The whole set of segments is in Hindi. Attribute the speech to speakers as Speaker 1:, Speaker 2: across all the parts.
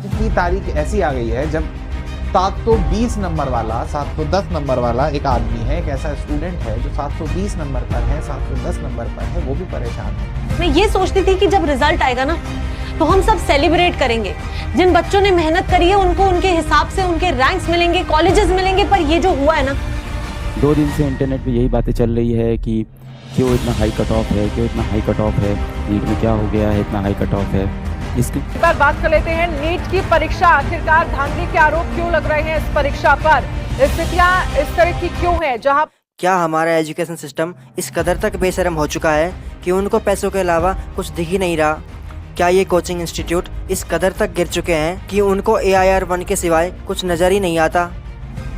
Speaker 1: की तारीख ऐसी आ गई है जब 720 नंबर वाला 710 नंबर वाला एक आदमी है, एक ऐसा स्टूडेंट है जो 720 नंबर पर है, 710 नंबर पर है, वो भी परेशान है।
Speaker 2: मैं ये सोचती थी कि जब रिजल्ट आएगा ना तो हम सब सेलिब्रेट करेंगे। जिन बच्चों ने मेहनत करी है उनको उनके हिसाब से उनके रैंक्स मिलेंगे, कॉलेजेस मिलेंगे, पर ये जो हुआ है ना।
Speaker 3: 2 दिन से इंटरनेट पे यही बातें चल रही है कि क्यों इतना हाई कट ऑफ है, क्यों इतना हाई कट ऑफ है, नीट में क्या हो गया है, इतना हाई कट ऑफ है। इसकी
Speaker 4: बात कर लेते हैं नीट की परीक्षा। आखिरकार धांधली के आरोप क्यों लग रहे हैं इस परीक्षा पर? स्थितियां इस तरह की क्यों है? जहां
Speaker 5: क्या हमारा एजुकेशन सिस्टम इस कदर तक बेशर्म हो चुका है कि उनको पैसों के अलावा कुछ दिख ही नहीं रहा? क्या ये कोचिंग इंस्टीट्यूट इस कदर तक गिर चुके हैं कि उनको AIR-1 के सिवाय कुछ नज़र ही नहीं आता?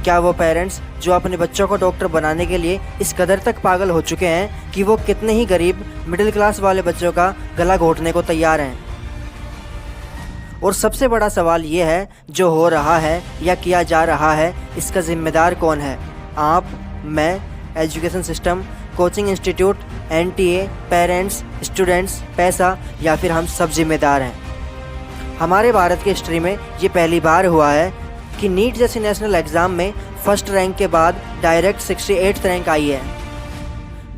Speaker 5: क्या वो पेरेंट्स जो अपने बच्चों को डॉक्टर बनाने के लिए इस कदर तक पागल हो चुके हैं कि वो कितने ही गरीब मिडिल क्लास वाले बच्चों का गला घोटने को तैयार हैं? और सबसे बड़ा सवाल ये है, जो हो रहा है या किया जा रहा है, इसका जिम्मेदार कौन है? आप, मैं, education system, coaching institute, NTA, parents, students, पैसा, या फिर हम सब जिम्मेदार हैं? हमारे भारत की हिस्ट्री में ये पहली बार हुआ है कि नीट जैसे नेशनल एग्ज़ाम में फर्स्ट रैंक के बाद डायरेक्ट 68th रैंक आई है।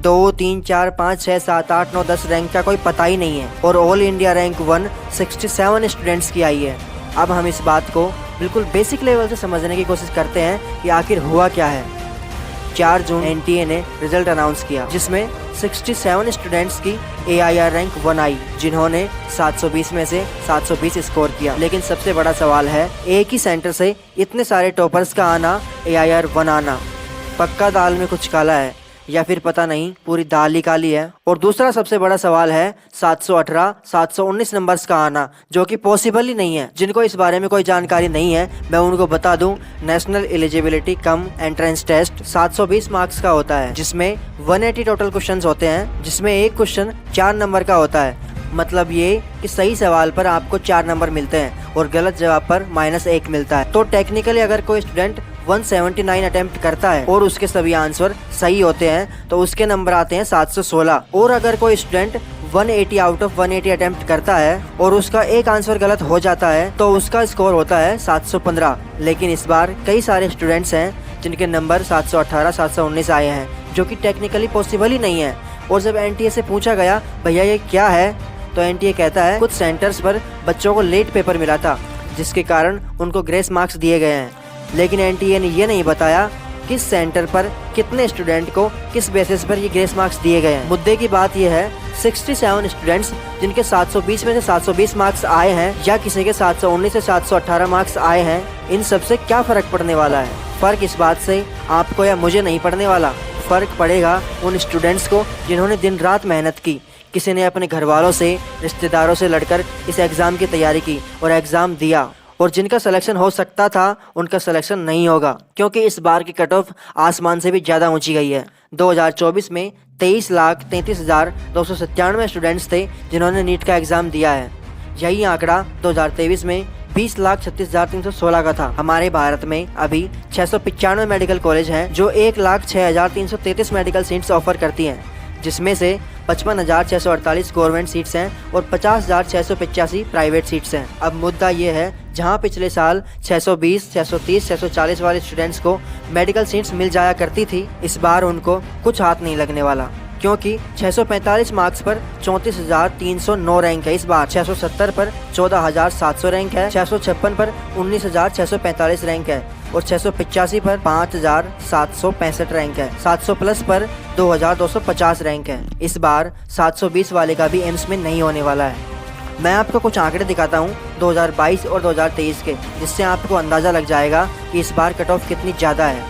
Speaker 5: 2, 3, 4, 5, 6, 7, 8, 9, 10 रैंक का कोई पता ही नहीं है। और ऑल इंडिया रैंक 1 67 स्टूडेंट्स की आई है। अब हम इस बात को बिल्कुल बेसिक लेवल से समझने की कोशिश करते हैं कि आखिर हुआ क्या है। 4 जून NTA ने रिजल्ट अनाउंस किया, जिसमें 67 स्टूडेंट्स की AIR रैंक 1 आई, जिन्होंने 720 में से 720 स्कोर किया। लेकिन सबसे बड़ा सवाल है, एक ही सेंटर से इतने सारे टॉपर्स का आना, AIR-1 आना, पक्का दाल में कुछ काला है या फिर पता नहीं पूरी दाल ही काली है? और दूसरा सबसे बड़ा सवाल है 718, 719 नंबर्स का आना, जो कि पॉसिबल ही नहीं है। जिनको इस बारे में कोई जानकारी नहीं है, मैं उनको बता दूं, national eligibility cum entrance test 720 marks का होता है, जिसमें 180 टोटल क्वेश्चंस होते हैं, जिसमें एक क्वेश्चन 4 नंबर का होता है। मतलब ये कि सही सवाल पर आपको 4 नंबर मिलते हैं और गलत जवाब पर -1 मिलता है। तो टेक्निकली अगर कोई स्टूडेंट 179 अटेम्प्ट करता है और उसके सभी आंसर सही होते हैं तो उसके नंबर आते हैं 716। और अगर कोई स्टूडेंट 180 आउट ऑफ 180 अटेम्प्ट करता है और उसका एक आंसर गलत हो जाता है तो उसका स्कोर होता है 715। लेकिन इस बार कई सारे स्टूडेंट्स हैं जिनके नंबर 718, 719 आए हैं, जो कि टेक्निकली पॉसिबल ही नहीं है। और जब NTA से पूछा गया भैया ये क्या है, तो NTA कहता है कुछ सेंटर्स पर बच्चों को लेट पेपर मिला था, जिसके कारण उनको ग्रेस मार्क्स दिए गए हैं। लेकिन NTA ने ये नहीं बताया किस सेंटर पर कितने स्टूडेंट को किस बेसिस पर ये ग्रेस मार्क्स दिए गए हैं। मुद्दे की बात यह है, 67 स्टूडेंट्स जिनके 720 में से 720 मार्क्स आए हैं या किसी के 719 से 718 मार्क्स आए हैं, इन सब से क्या फ़र्क पड़ने वाला है? फ़र्क इस बात से आपको या मुझे नहीं पड़ने वाला। फ़र्क पड़ेगा उन स्टूडेंट्स को जिन्होंने दिन रात मेहनत की। किसी ने अपने घर वालों से, रिश्तेदारों से लड़कर इस एग्ज़ाम की तैयारी की और एग्ज़ाम दिया, और जिनका सिलेक्शन हो सकता था उनका सिलेक्शन नहीं होगा, क्योंकि इस बार की कट ऑफ आसमान से भी ज़्यादा ऊंची गई है। 2024 में 23,33,297 स्टूडेंट्स थे जिन्होंने नीट का एग्ज़ाम दिया है। यही आंकड़ा 2023 में 20,36,316 का था। हमारे भारत में अभी 695 मेडिकल कॉलेज हैं जो 1,06,333 मेडिकल सीट्स ऑफर करती हैं, जिसमें से 55,648 गवर्नमेंट सीट्स हैं और 50,685 प्राइवेट सीट्स हैं। अब मुद्दा ये है, जहां पिछले साल 620, 630, 640 वाले स्टूडेंट्स को मेडिकल सीट्स मिल जाया करती थी, इस बार उनको कुछ हाथ नहीं लगने वाला, क्योंकि 645 मार्क्स पर 34,309 रैंक है इस बार, 670 पर 14,700 रैंक है, 656 पर 19,645 रैंक है और 685 पर 5,765 रैंक है, 700 प्लस पर 2,250 रैंक है। इस बार 720 वाले का भी एम्स में नहीं होने वाला है। मैं आपको कुछ आंकड़े दिखाता हूँ 2022 और 2023 के, जिससे आपको अंदाज़ा लग जाएगा कि इस बार कट ऑफ कितनी ज़्यादा है।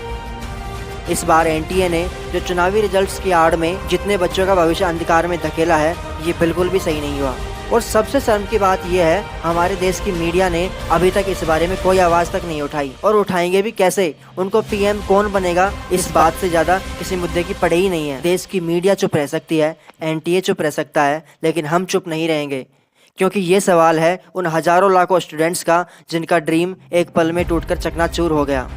Speaker 5: इस बार NTA ने जो चुनावी रिजल्ट्स की आड़ में जितने बच्चों का भविष्य अंधकार में धकेला है, ये बिल्कुल भी सही नहीं हुआ। और सबसे शर्म की बात यह है, हमारे देश की मीडिया ने अभी तक इस बारे में कोई आवाज़ तक नहीं उठाई, और उठाएंगे भी कैसे? उनको PM कौन बनेगा, इस बात से ज़्यादा किसी मुद्दे की पड़े ही नहीं है। देश की मीडिया चुप रह सकती है, NTA चुप रह सकता है, लेकिन हम चुप नहीं रहेंगे, क्योंकि ये सवाल है उन हज़ारों लाखों स्टूडेंट्स का जिनका ड्रीम एक पल में टूटकर चकनाचूर हो गया।